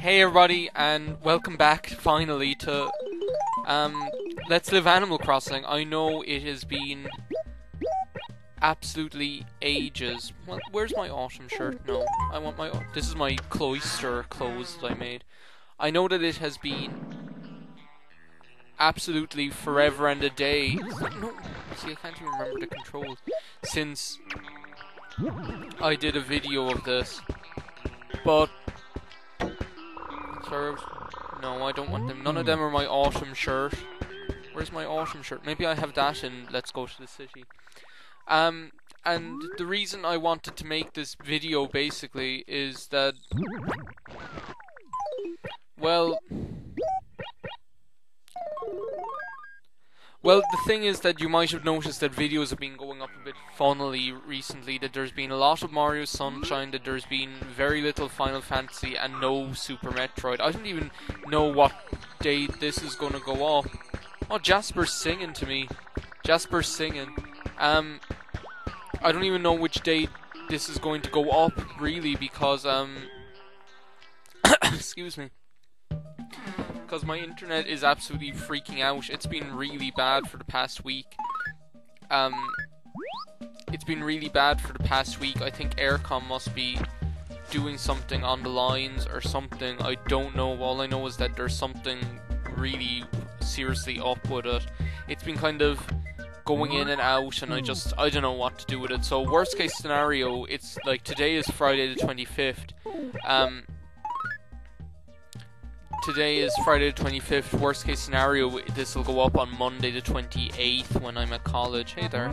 Hey everybody, and welcome back finally to Let's Live Animal Crossing. I know it has been absolutely ages. Well, where's my autumn shirt? No, I want my. This is my cloister clothes that I made. I know that it has been absolutely forever and a day. No, see, I can't even remember the controls since I did a video of this, but. No, I don't want them. None of them are my autumn shirt. Where's my autumn shirt? Maybe I have that in Let's Go to the City. And the reason I wanted to make this video basically is that, well, the thing is that you might have noticed that videos have been going up a bit funnily recently, that there's been a lot of Mario Sunshine, that there's been very little Final Fantasy, and no Super Metroid. I don't even know what day this is going to go up. Oh, Jasper's singing to me. Jasper's singing. I don't even know which day this is going to go up, really, because, excuse me. Because my internet is absolutely freaking out. It's been really bad for the past week. It's been really bad for the past week. I think Aircom must be doing something on the lines or something. I don't know. All I know is that there's something really seriously up with it. It's been kind of going in and out, and I don't know what to do with it. So worst case scenario, it's like today is Friday the 25th. Today is Friday the 25th. Worst case scenario, this will go up on Monday the 28th when I'm at college. Hey there.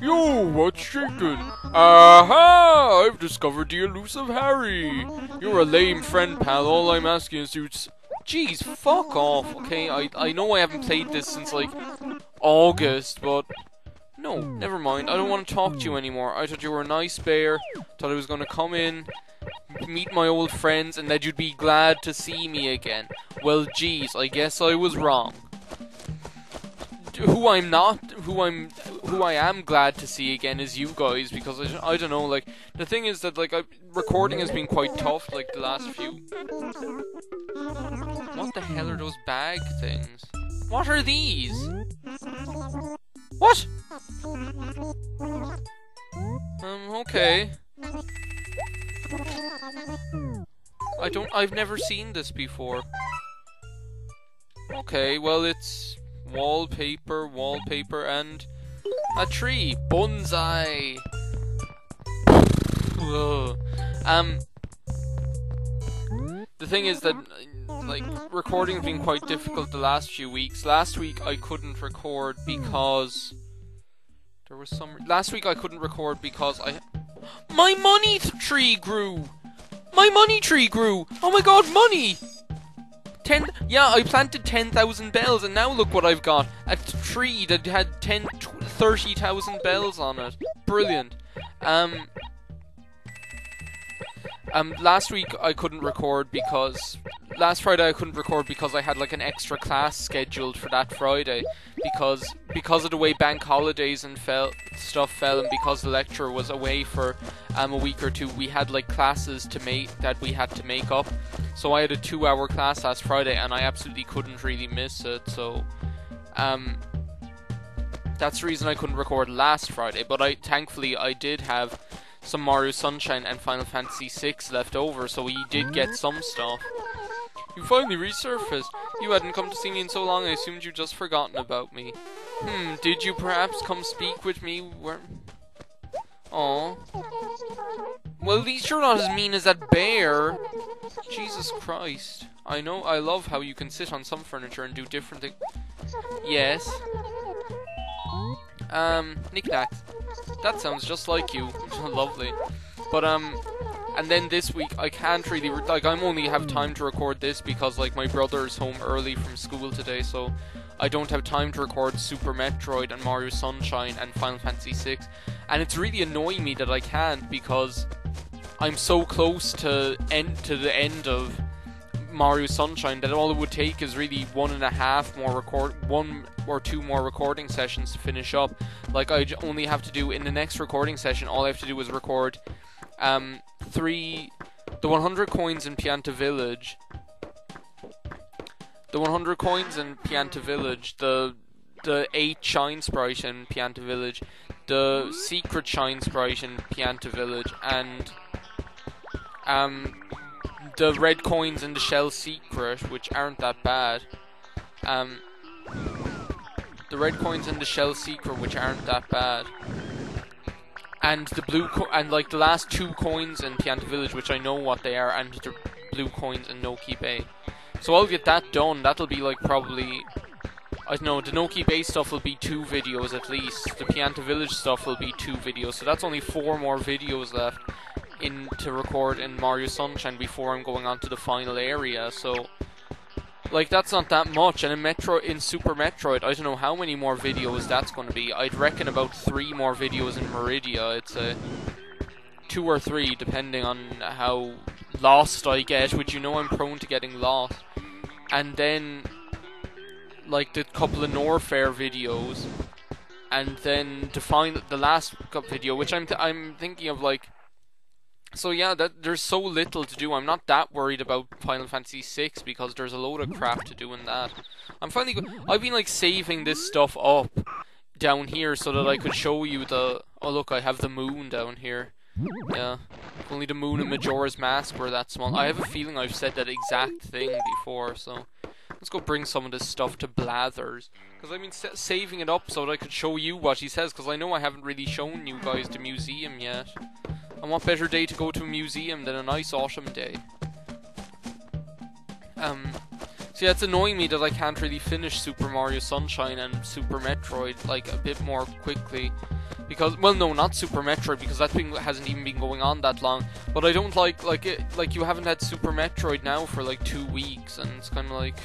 Yo, what's shaking? Aha! I've discovered the elusive Harry. You're a lame friend, pal. All I'm asking is to... Jeez, fuck off, okay? I know I haven't played this since, like, August, but... No, never mind. I don't want to talk to you anymore. I thought you were a nice bear. Thought I was going to come in, meet my old friends, and that you'd be glad to see me again. Well, geez, I guess I was wrong. Who I am glad to see again is you guys, because I don't know, like, the thing is that, like, recording has been quite tough, like, the last few... What the hell are those bag things? What are these? What? Okay. I've never seen this before. Okay, well, it's wallpaper, and a tree. Bonsai! Ugh. The thing is that, like, recording has been quite difficult the last few weeks. Last week I couldn't record because there was some... Last week I couldn't record because my money tree grew! My money tree grew! Oh my god, money! Yeah, I planted 10,000 bells, and now look what I've got. A tree that had 30,000 bells on it. Brilliant. Last week I couldn't record because... Last Friday I couldn't record because I had, like, an extra class scheduled for that Friday. Because of the way bank holidays and stuff fell, and because the lecturer was away for a week or two, we had, like, classes that we had to make up. So I had a 2-hour class last Friday, and I absolutely couldn't really miss it, so... that's the reason I couldn't record last Friday, but thankfully I did have some Mario Sunshine and Final Fantasy VI left over, so we did get some stuff. You finally resurfaced. You hadn't come to see me in so long, I assumed you'd just forgotten about me. Did you perhaps come speak with me where... Aww. Well, at least you're not as mean as that bear. Jesus Christ. I know, I love how you can sit on some furniture and do different things. Yes. Knickknacks. That sounds just like you. Lovely. But, and then this week, I can't really, like, I only have time to record this because, like, my brother's home early from school today, so I don't have time to record Super Metroid and Mario Sunshine and Final Fantasy VI. And it's really annoying me that I can't because I'm so close to the end of Mario Sunshine that all it would take is really one or two more recording sessions to finish up. Like, I only have to do, in the next recording session, all I have to do is record 3 The 100 coins in Pianta Village. The 100 coins in Pianta Village. The 8 Shine Sprite in Pianta Village. The Secret Shine Sprite in Pianta Village. And the red coins in the Shell Secret, which aren't that bad. The red coins in the Shell Secret, which aren't that bad. And the blue and like the last 2 coins in Pianta Village, which I know what they are, and the blue coins in Noki Bay. So I'll get that done. That'll be like probably, I don't know, the Noki Bay stuff will be 2 videos at least. The Pianta Village stuff will be 2 videos. So that's only 4 more videos left to record in Mario Sunshine before I'm going on to the final area. So like that's not that much. And in Super Metroid, I don't know how many more videos that's going to be. I'd reckon about 3 more videos in Meridia. It's 2 or 3 depending on how lost I get, which you know I'm prone to getting lost. And then like the couple of Norfair videos, and then the last video, which I'm thinking of like. So yeah, there's so little to do. I'm not that worried about Final Fantasy VI because there's a load of crap to do in that. I've been like saving this stuff up down here so that I could show you the. Oh look, I have the moon down here. Yeah, only the moon and Majora's Mask were that small. I have a feeling I've said that exact thing before, so let's go bring some of this stuff to Blathers. Because I've been saving it up so that I could show you what he says, because I know I haven't really shown you guys the museum yet. And what better day to go to a museum than a nice autumn day? So yeah, it's annoying me that I can't really finish Super Mario Sunshine and Super Metroid like a bit more quickly. Because, well, no, not Super Metroid, because that thing hasn't even been going on that long. But I don't like you haven't had Super Metroid now for like 2 weeks, and it's kind of like,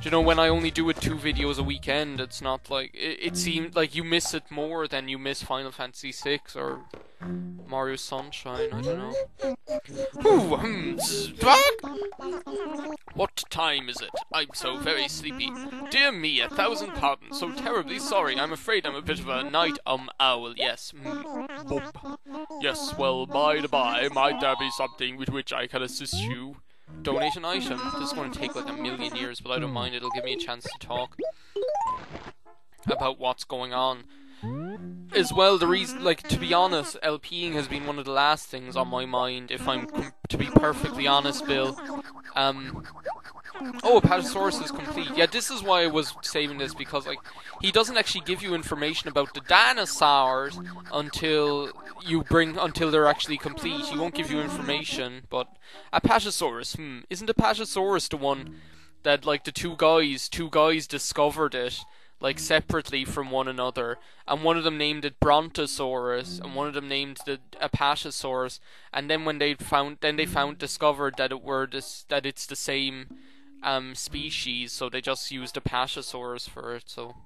you know, when I only do it 2 videos a weekend, it's not like, it seems like you miss it more than you miss Final Fantasy VI or Mario Sunshine, I don't know. What time is it? I'm so very sleepy. Dear me, 1,000 pardons. So terribly sorry. I'm afraid I'm a bit of a night owl. Yes. Bob. Yes, well, by the by, might there be something with which I can assist you? Donate an item. This is going to take like a million years, but I don't mind. It'll give me a chance to talk about what's going on. As well, the reason, like, to be honest, LPing has been one of the last things on my mind, if I'm to be perfectly honest, Bill. Oh, Apatosaurus is complete. Yeah, this is why I was saving this, because, like, he doesn't actually give you information about the dinosaurs until they're actually complete. He won't give you information, but Apatosaurus, isn't Apatosaurus the one that, like, the two guys discovered it, like, separately from one another, and one of them named it Brontosaurus, and one of them named the Apatosaurus, and then when they discovered that it's the same species, so they just used Apatosaurus for it. So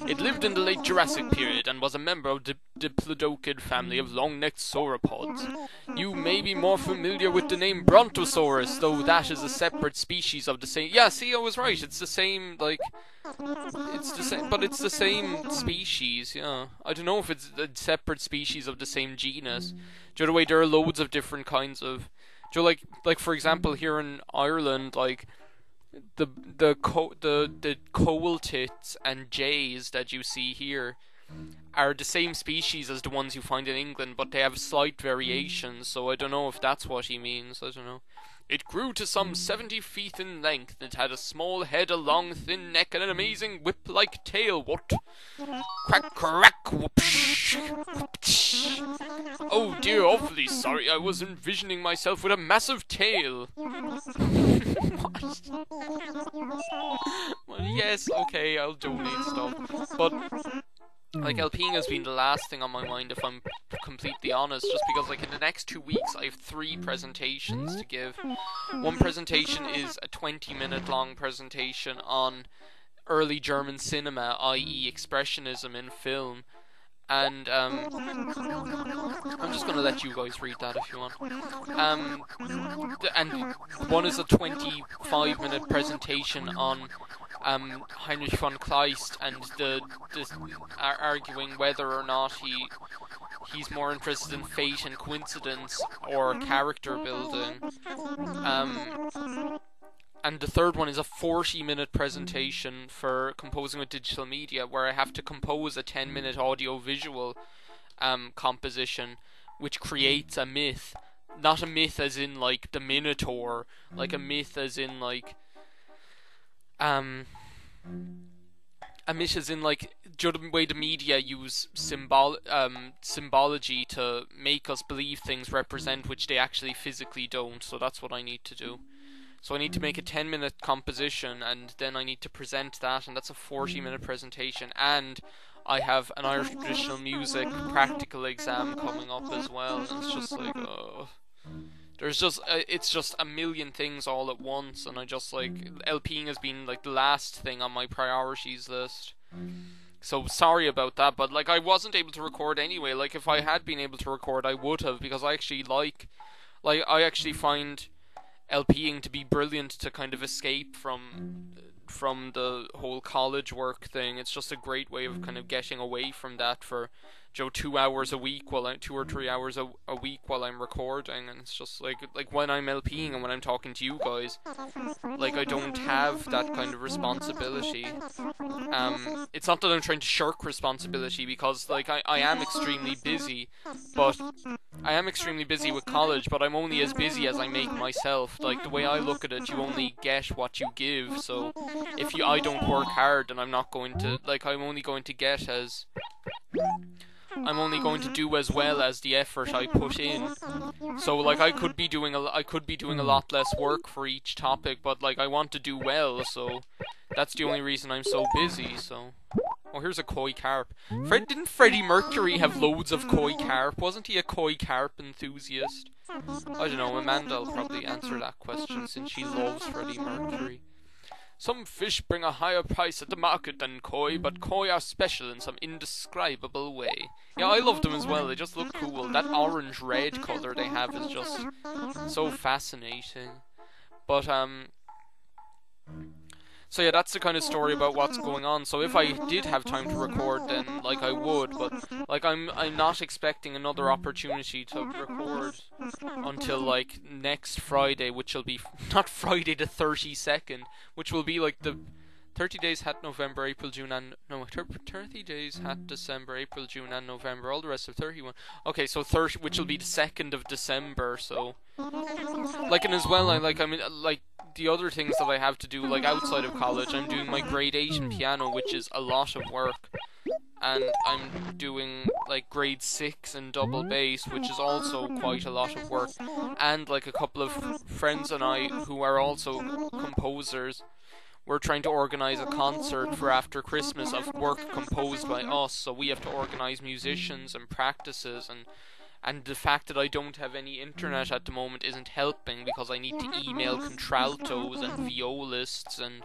it lived in the late Jurassic period and was a member of the diplodocid family of long-necked sauropods. You may be more familiar with the name Brontosaurus, though that is a separate species of the same. Yeah, see, I was right. It's the same, like, it's the same, but it's the same species. Yeah, I don't know if it's a separate species of the same genus. Do you know the way there are loads of different kinds of. Do you know, like for example, here in Ireland, like. The coal tits and jays that you see here are the same species as the ones you find in England, but they have slight variations, so I don't know if that's what he means, I don't know. It grew to some 70 feet in length. It had a small head, a long, thin neck, and an amazing whip-like tail. What? Crack, crack, whoopsh, whoopsh. Oh dear, awfully sorry. I was envisioning myself with a massive tail. What? Well, yes, okay, I'll donate stuff. But, like, LPing has been the last thing on my mind, if I'm completely honest, just because, like, in the next 2 weeks, I have 3 presentations to give. One presentation is a 20-minute long presentation on early German cinema, i.e. expressionism in film, and, I'm just gonna let you guys read that if you want. And one is a 25-minute presentation on Heinrich von Kleist and arguing whether or not he's more interested in fate and coincidence or character building. And the third one is a 40-minute presentation for composing with digital media, where I have to compose a 10-minute audio-visual composition, which creates a myth. Not a myth as in, like, the Minotaur, like a myth as in, like, a myth as in, like, the way the media use symbology to make us believe things represent which they actually physically don't. So that's what I need to do. So I need to make a 10-minute composition, and then I need to present that, and that's a 40-minute presentation, and I have an Irish traditional music practical exam coming up as well, and it's just like, it's just a million things all at once, and I just, like, LPing has been, like, the last thing on my priorities list. So sorry about that, but, like, I wasn't able to record anyway. Like, if I had been able to record, I would have, because I actually I actually find LPing to be brilliant to kind of escape from the whole college work thing. It's just a great way of kind of getting away from that for 2 hours a week 2 or 3 hours a week while I'm recording, and it's just like when I'm LPing and when I'm talking to you guys, like, I don't have that kind of responsibility. It's not that I'm trying to shirk responsibility, because, like, I am extremely busy, but I am extremely busy with college, but I'm only as busy as I make myself. Like, the way I look at it, you only get what you give, so if I don't work hard, then I'm not going to, like, I'm only going to do as well as the effort I put in. So, like, I could be doing a lot less work for each topic, but, like, I want to do well, so that's the only reason I'm so busy. So, oh, here's a koi carp. Didn't Freddie Mercury have loads of koi carp? Wasn't he a koi carp enthusiast? I don't know. Amanda will probably answer that question, since she loves Freddie Mercury. Some fish bring a higher price at the market than koi, but koi are special in some indescribable way. Yeah, I love them as well. They just look cool. That orange-red colour they have is just so fascinating. But, so yeah, that's the kind of story about what's going on. So if I did have time to record, then, like, I would, but, like, I'm not expecting another opportunity to record until, like, next Friday, which will be not Friday the 32nd, which will be, like, the 30 days had November, April, June, and 30 days had December, April, June, and November. All the rest of 31. Okay, so 30, which will be the 2nd of December. So, like, and as well, like, the other things that I have to do, like, outside of college, I'm doing my grade 8 in piano, which is a lot of work, and I'm doing, like, grade 6 in double bass, which is also quite a lot of work, and, like, a couple of friends and I, who are also composers, we're trying to organise a concert for after Christmas of work composed by us, so we have to organise musicians and practices, and the fact that I don't have any internet at the moment isn't helping, because I need to email contraltos and violists, and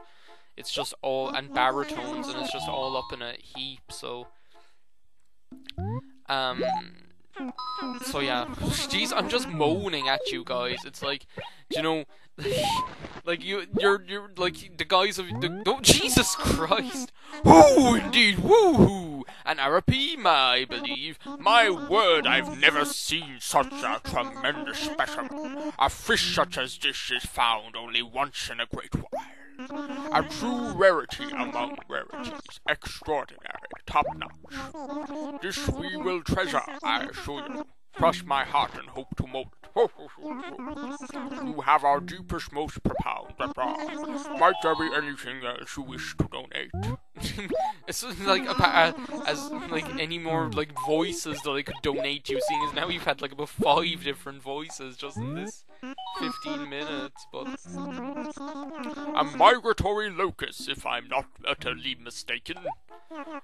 it's just all, and baritones, and it's just all up in a heap. So yeah, jeez, I'm just moaning at you guys. It's like, you know, like you're like the guys of the, oh, Jesus Christ! Woo, indeed, woohoo! An Arapima, I believe. My word, I've never seen such a tremendous specimen. A fish such as this is found only once in a great while. A true rarity among rarities. Extraordinary, top-notch. This we will treasure, I assure you. Cross my heart and hope to mold it. You have our deepest, most profound regard. Might there be anything else you wish to donate? It's like as like any more like voices that I could donate to, seeing as now you've had like about 5 different voices just in this 15 minutes. But a migratory locust, if I'm not utterly mistaken.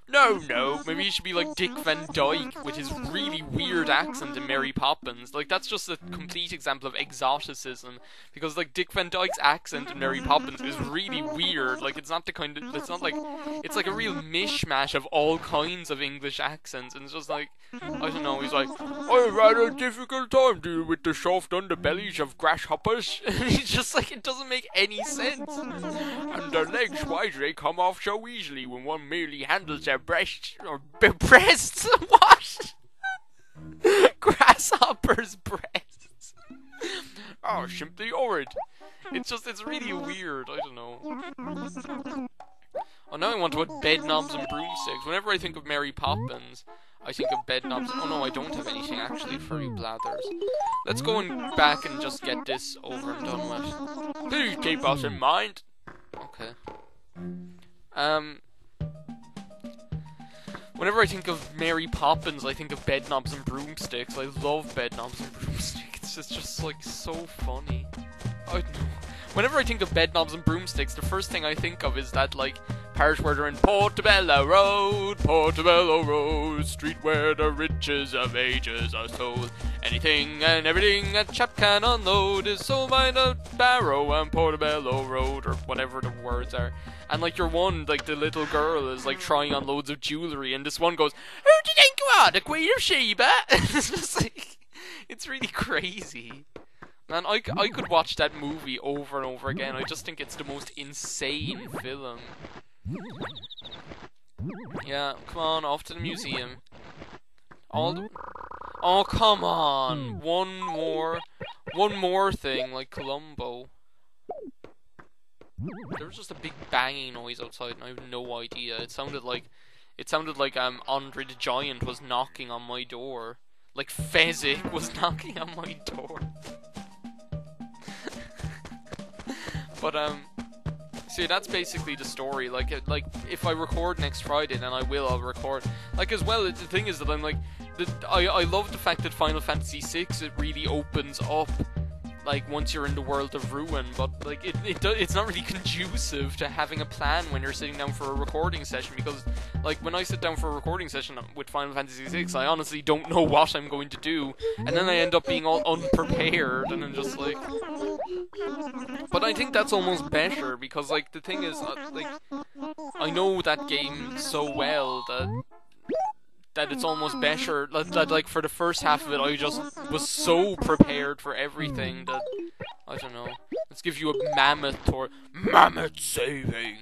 No, maybe he should be like Dick Van Dyke with his really weird accent in Mary Poppins. Like, that's just a complete example of exoticism, because like Dick Van Dyke's accent in Mary Poppins is really weird. Like, it's not the kind of, it's not like, it's like a real mishmash of all kinds of English accents, and it's just like, I don't know, he's like, I've had a difficult time dealing with the soft underbellies of grasshoppers. It's just like, it doesn't make any sense. And their legs, why do they come off so easily when one merely handles their breasts, or breasts? What? Grasshopper's breasts. Oh, simply horrid. It's really weird. I don't know. Oh, now I want to put bed knobs and broomsticks. Whenever I think of Mary Poppins, I think of bed knobs. Oh no, I don't have anything actually for you blathers. Let's go back and just get this over and done with. Please keep us in mind. Okay. Whenever I think of Mary Poppins, I think of bed knobs and broomsticks. I love bed knobs and broomsticks. It's just like so funny. I don't know. Whenever I think of bed knobs and broomsticks, the first thing I think of is that like part where they're in Portobello Road, street where the riches of ages are sold. Anything and everything a chap can unload is sold by the Barrow and Portobello Road, or whatever the words are. And like your one, like the little girl is like trying on loads of jewellery, and this one goes, "Who do you think you are, the Queen of Sheba?" It's just like, it's really crazy. Man, I could watch that movie over and over again. I just think it's the most insane film. Yeah, come on, off to the museum. Oh, come on! One more thing, like Columbo. There was just a big banging noise outside, and I have no idea. It sounded like Andre the Giant was knocking on my door. Like Fezzik was knocking on my door. But see, that's basically the story. Like if I record next Friday, then I'll record. Like as well, the thing is that I'm like, I love the fact that Final Fantasy VI, it really opens up, like once you're in the world of Ruin. But like it's not really conducive to having a plan when you're sitting down for a recording session, because like when I sit down for a recording session with Final Fantasy VI, I honestly don't know what I'm going to do, and then I end up being all unprepared, and I'm just like. But I think that's almost better, because like the thing is, like I know that game so well that it's almost better that like for the first half of it I just was so prepared for everything that I don't know. Let's give you a mammoth savings.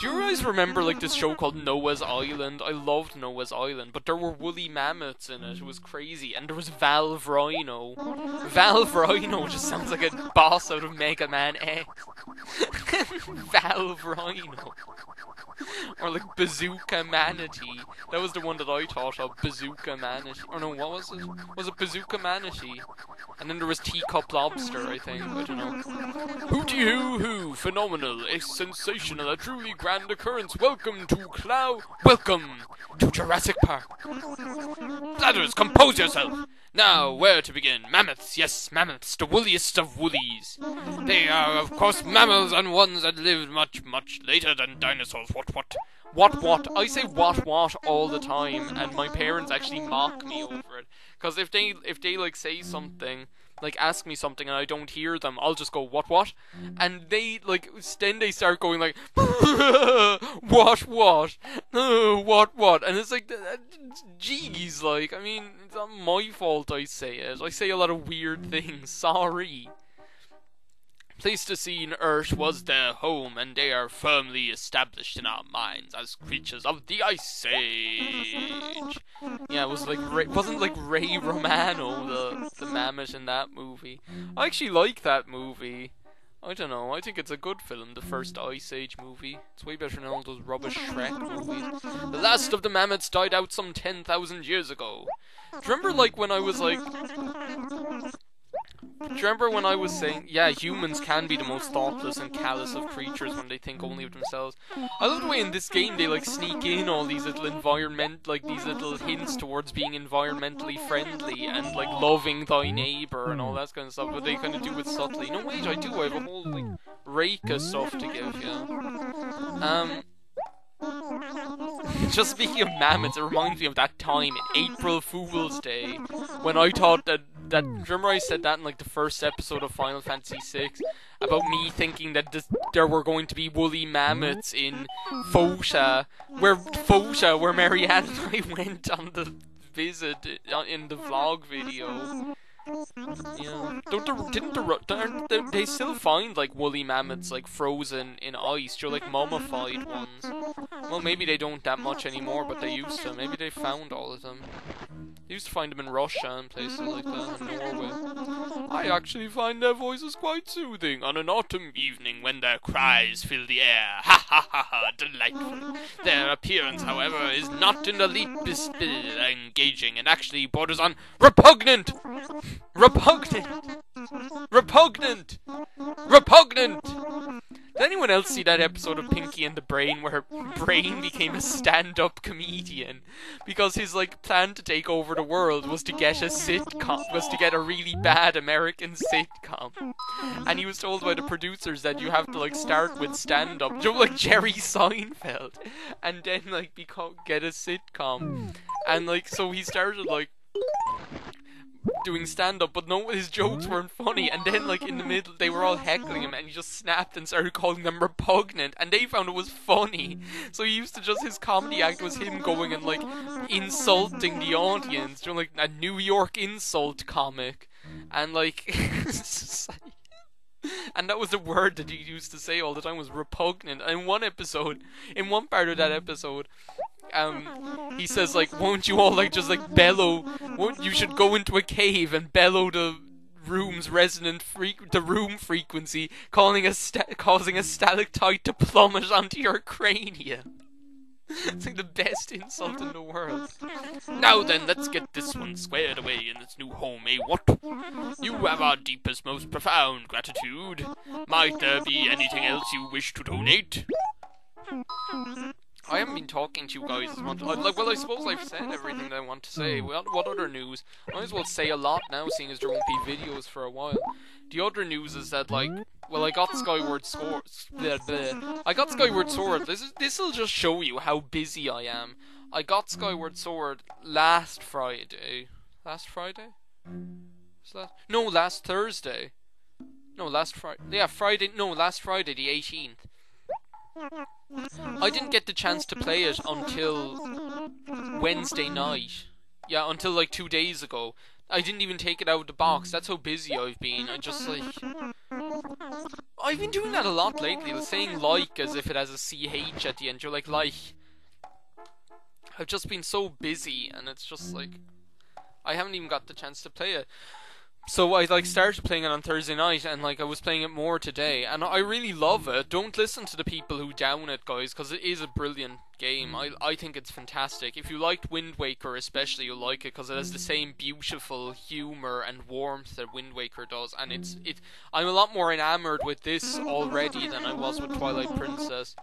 Do you guys remember like this show called Noah's Island? I loved Noah's Island, but there were woolly mammoths in it. It was crazy, and there was Valve Rhino. Valve Rhino just sounds like a boss out of Mega Man X. Valve Rhino. Or like Bazooka Manatee. That was the one that I thought of, Bazooka Manatee. Or no, what was it? Was it Bazooka Manatee? And then there was Teacup Lobster, I think. I don't know. Hooty hoo hoo! Phenomenal, a sensational, a truly grand occurrence. Welcome to Jurassic Park. Blathers, compose yourself! Now, where to begin? Mammoths, yes, mammoths, the woolliest of woolies. They are, of course, mammals, and ones that lived much, much later than dinosaurs. What? I say what all the time, and my parents actually mock me over it. Because if they like say something, like ask me something and I don't hear them, I'll just go what? And they like then they start going like what? And it's like, geez, like I mean it's not my fault I say it. I say a lot of weird things. Sorry. Pleistocene Earth was their home, and they are firmly established in our minds as creatures of the Ice Age. Yeah, it was like wasn't like Ray Romano the mammoth in that movie. I actually like that movie. I don't know, I think it's a good film, the first Ice Age movie. It's way better than all those rubbish Shrek movies. The last of the mammoths died out some 10,000 years ago. Do you remember like when I was like... Do you remember when I was saying, yeah, humans can be the most thoughtless and callous of creatures when they think only of themselves? I love the way in this game they like sneak in all these little these little hints towards being environmentally friendly and like loving thy neighbour and all that kind of stuff, but they kind of do it subtly. No, wait, I do. I have a whole like rake of stuff to give you. Just speaking of mammoths, it reminds me of that time in April Fool's Day when I thought that remember I said that in like the first episode of Final Fantasy VI about me thinking that there were going to be woolly mammoths in Fosha, where Marianne and I went on the visit in the vlog video. Yeah. Don't they still find like woolly mammoths like frozen in ice? You're like mummified ones. Well, maybe they don't that much anymore, but they used to. Maybe they found all of them. They used to find them in Russia and places like that, in Norway. I actually find their voices quite soothing on an autumn evening when their cries fill the air. Ha ha ha ha, delightful. Their appearance, however, is not in the least engaging and actually borders on repugnant! Repugnant! Repugnant! Repugnant! Did anyone else see that episode of Pinky and the Brain where Brain became a stand-up comedian because his plan to take over the world was to get a sitcom, was to get a really bad American sitcom, and he was told by the producers that you have to start with stand-up, like Jerry Seinfeld, and then get a sitcom, and so he started doing stand-up, but no, his jokes weren't funny, and then in the middle they were all heckling him and he just snapped and started calling them repugnant, and they found it was funny. So he used to his comedy act was him going and insulting the audience, a New York insult comic, and and that was the word that he used to say all the time, was repugnant. And in one part of that episode, he says won't you all bellow? You should go into a cave and bellow the room's room frequency, causing a stalactite to plummet onto your cranium. It's the best insult in the world. Now then, let's get this one squared away in its new home, eh, what? You have our deepest, most profound gratitude. Might there be anything else you wish to donate? I haven't been talking to you guys as much. Well, I suppose I've said everything that I want to say. What other news? I might as well say a lot now, seeing as there won't be videos for a while. The other news is that, I got Skyward Sword. I got Skyward Sword. This'll just show you how busy I am. I got Skyward Sword last Friday. Last Friday? No, last Thursday. No, last Friday. Yeah, Friday. No, last Friday, the 18th. I didn't get the chance to play it until Wednesday night. Yeah, until 2 days ago. I didn't even take it out of the box. That's how busy I've been. I just I've been doing that a lot lately, saying as if it has a CH at the end. You're like. I've just been so busy, and it's just I haven't even got the chance to play it. So I started playing it on Thursday night, and I was playing it more today, and I really love it. Don't listen to the people who down it, guys, because it is a brilliant game. I think it's fantastic. If you liked Wind Waker especially, you'll like it, because it has the same beautiful humour and warmth that Wind Waker does, and I'm a lot more enamored with this already than I was with Twilight Princess.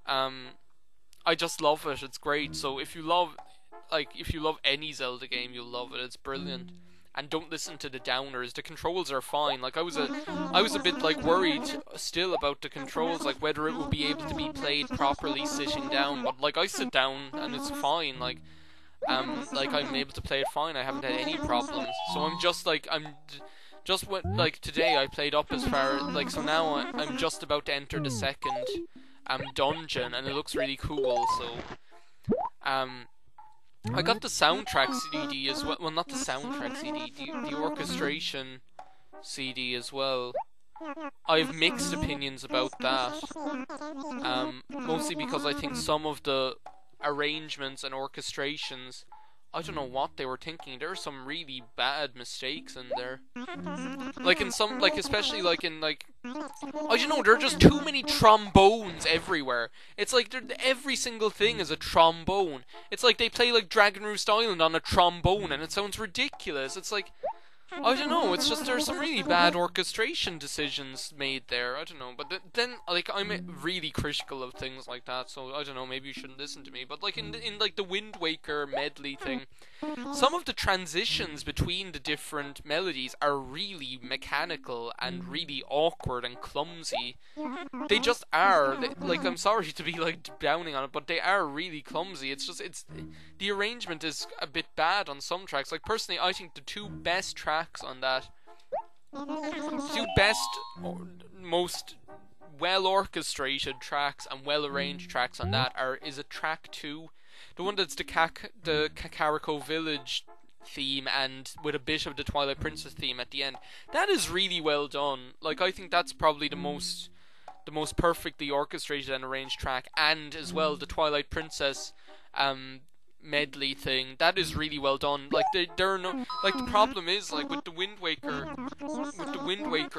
I just love it. It's great. So if you love any Zelda game, you'll love it. It's brilliant. And don't listen to the downers. The controls are fine. I was a bit worried still about the controls, whether it would be able to be played properly sitting down. But I sit down and it's fine. I'm able to play it fine. I haven't had any problems. So I'm just today I played up as far so now I'm just about to enter the second dungeon, and it looks really cool. So I got the soundtrack CD as well. Well, not the soundtrack CD, the orchestration CD as well. I have mixed opinions about that. Mostly because I think some of the arrangements and orchestrations, I don't know what they were thinking. There are some really bad mistakes in there. In some, especially in I don't know, there are just too many trombones everywhere. It's every single thing is a trombone. It's they play Dragon Roost Island on a trombone, and it sounds ridiculous. It's I don't know, it's just there's some really bad orchestration decisions made there. I don't know, but then I'm really critical of things like that, so I don't know, maybe you shouldn't listen to me. But in the Wind Waker medley thing, some of the transitions between the different melodies are really mechanical and really awkward and clumsy. They just are. I'm sorry to be downing on it, but they are really clumsy. The arrangement is a bit bad on some tracks. Personally, I think the two best tracks on that, most well orchestrated tracks and well arranged tracks on that is a track 2, the one that's the Kakariko Village theme and with a bit of the Twilight Princess theme at the end. That is really well done. I think that's probably the most perfectly orchestrated and arranged track, and as well the Twilight Princess medley thing. That is really well done. Like there are no, like, the problem is, like, with the Wind Waker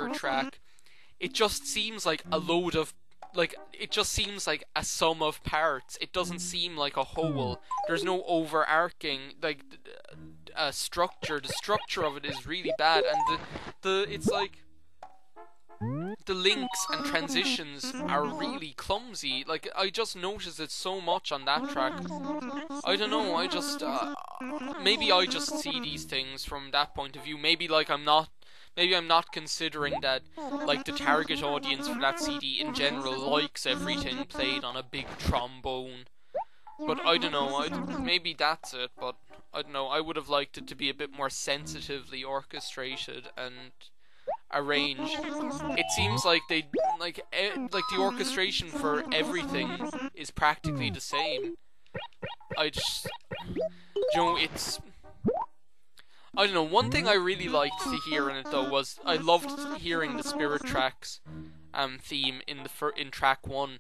track, it just seems like a load of, like, it just seems like a sum of parts. It doesn't seem like a whole. There's no overarching, like, structure. The structure of it is really bad, and it's like, the links and transitions are really clumsy. Like, I just noticed it so much on that track. I don't know, I just, maybe I just see these things from that point of view. Maybe, like, I'm not considering that, like, the target audience for that CD in general likes everything played on a big trombone. But I don't know, maybe that's it, but I don't know, I would have liked it to be a bit more sensitively orchestrated and arranged. It seems like they, like the orchestration for everything is practically the same. I don't know, one thing I really liked to hear in it, though, was I loved hearing the Spirit Tracks theme in track 1,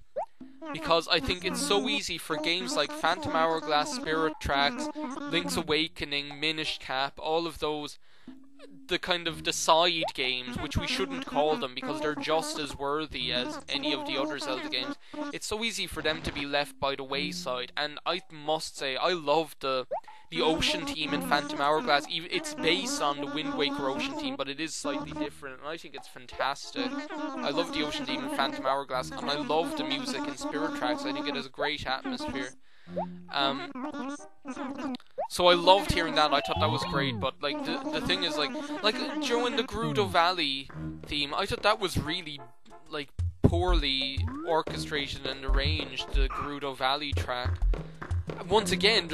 because I think it's so easy for games like Phantom Hourglass, Spirit Tracks, Link's Awakening, Minish Cap, all of those, the kind of the side games, which we shouldn't call them because they're just as worthy as any of the other Zelda games. It's so easy for them to be left by the wayside, and I must say, I love the ocean theme in Phantom Hourglass. It's based on the Wind Waker ocean theme, but it is slightly different, and I think it's fantastic. I love the ocean theme in Phantom Hourglass, and I love the music in Spirit Tracks. I think it has a great atmosphere. So I loved hearing that. I thought that was great, but, like, the thing is, like during the Gerudo Valley theme, I thought that was really, like, poorly orchestrated and arranged, the Gerudo Valley track. Once again,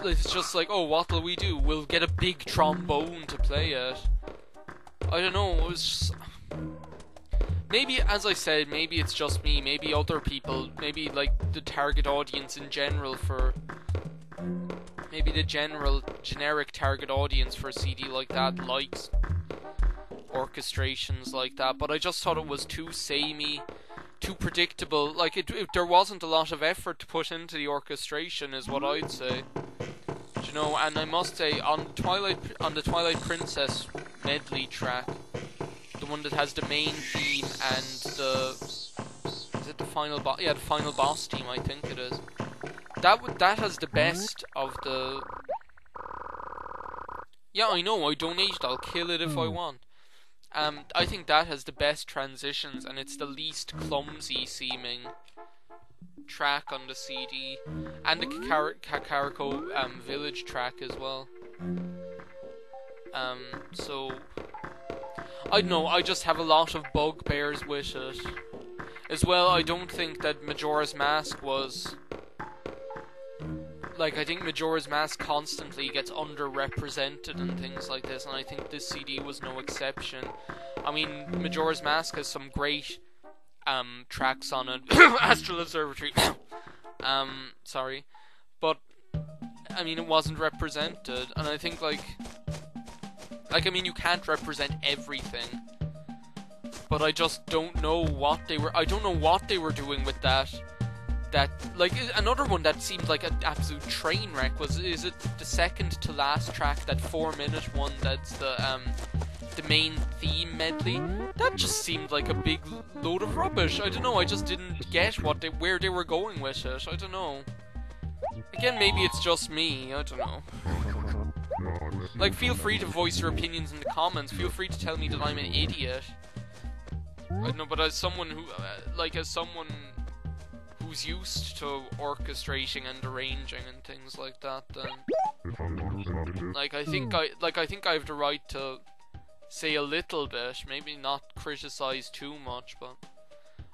it's just like, oh, what'll we do? We'll get a big trombone to play it. I don't know, it was just... Maybe, as I said, maybe it's just me, maybe other people, maybe, like, the target audience in general for... Maybe the generic target audience for a CD like that likes orchestrations like that, but I just thought it was too samey, too predictable. Like, there wasn't a lot of effort to put into the orchestration, is what I'd say. You know, and I must say, on the Twilight Princess medley track, the one that has the main theme and the final boss? Yeah, the final boss theme, I think it is. That has the best of the... Yeah, I know, I donated, I'll kill it if I want. I think that has the best transitions, and it's the least clumsy seeming track on the CD, and the Kakariko village track as well. So I don't know, I just have a lot of bugbears with it. As well, I don't think that Majora's Mask was... Like, I think Majora's Mask constantly gets underrepresented and things like this, and I think this CD was no exception. I mean, Majora's Mask has some great tracks on it. Astral Observatory. Sorry. But, I mean, it wasn't represented, and I think, like, I mean, you can't represent everything. But I just don't know what they were... I don't know what they were doing with that. Like, another one that seemed like an absolute train wreck is it the second to last track, that 4-minute one that's the main theme medley? That just seemed like a big load of rubbish. I don't know, I just didn't get where they were going with it. I don't know. Again, maybe it's just me, I don't know. Like, feel free to voice your opinions in the comments, feel free to tell me that I'm an idiot. I don't know, but as someone who, who's used to orchestrating and arranging and things like that, then I think I have the right to say a little bit, maybe not criticize too much, but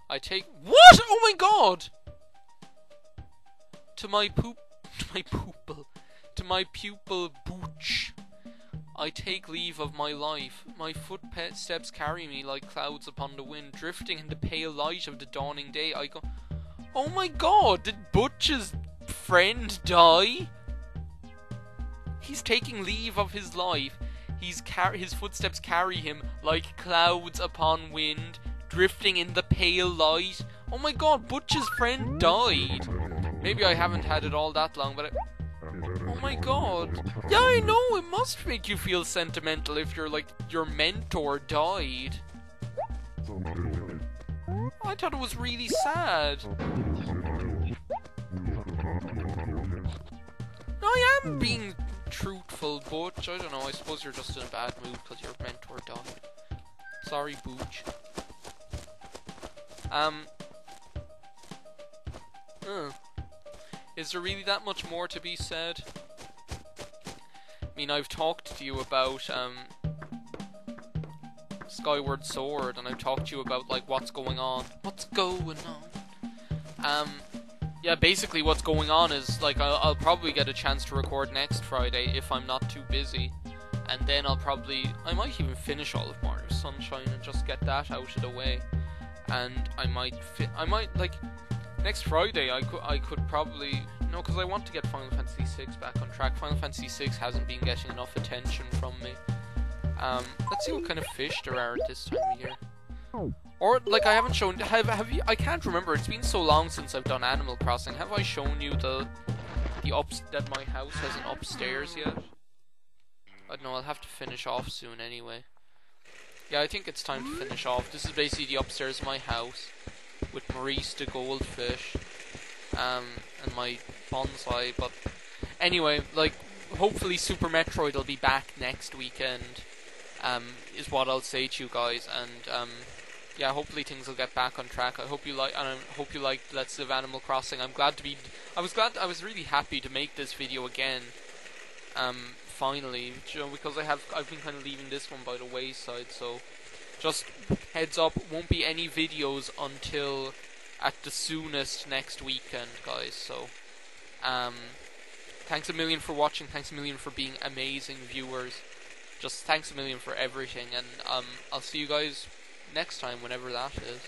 I take... What? Oh my god! To my pupil Booch, I take leave of my life. My footsteps carry me like clouds upon the wind, drifting in the pale light of the dawning day. I go... Oh my god, did Butch's friend die? He's taking leave of his life. His footsteps carry him like clouds upon wind, drifting in the pale light. Oh my god, Butch's friend died. Maybe I haven't had it all that long, but my god. Yeah, I know, it must make you feel sentimental if you're like, your mentor died. I thought it was really sad. No, I am being truthful, Butch. I don't know, I suppose you're just in a bad mood because your mentor died. Sorry, Butch. Is there really that much more to be said? I mean, I've talked to you about, Skyward Sword, and I've talked to you about, like, what's going on. What's going on? Yeah, basically what's going on is, like, I'll probably get a chance to record next Friday if I'm not too busy. And then I might even finish all of Mario Sunshine and just get that out of the way. And I might, like, next Friday I could probably, no, because I want to get Final Fantasy VI back on track. Final Fantasy VI hasn't been getting enough attention from me. Let's see what kind of fish there are at this time of year. Or, like, I haven't shown, have you, I can't remember, it's been so long since I've done Animal Crossing. Have I shown you that my house has an upstairs yet? I don't know, I'll have to finish off soon anyway. Yeah, I think it's time to finish off. This is basically the upstairs of my house, with Maurice the goldfish, and my bonsai, but anyway, like, hopefully Super Metroid will be back next weekend, is what I'll say to you guys, and, yeah, hopefully things will get back on track. I hope you like, and I hope you liked Let's Live Animal Crossing. I was really happy to make this video again, finally, you know, because I've been kind of leaving this one by the wayside, so just heads up, won't be any videos until at the soonest next weekend, guys. So thanks a million for watching, thanks a million for being amazing viewers, just thanks a million for everything, and I'll see you guys next time, whenever that is.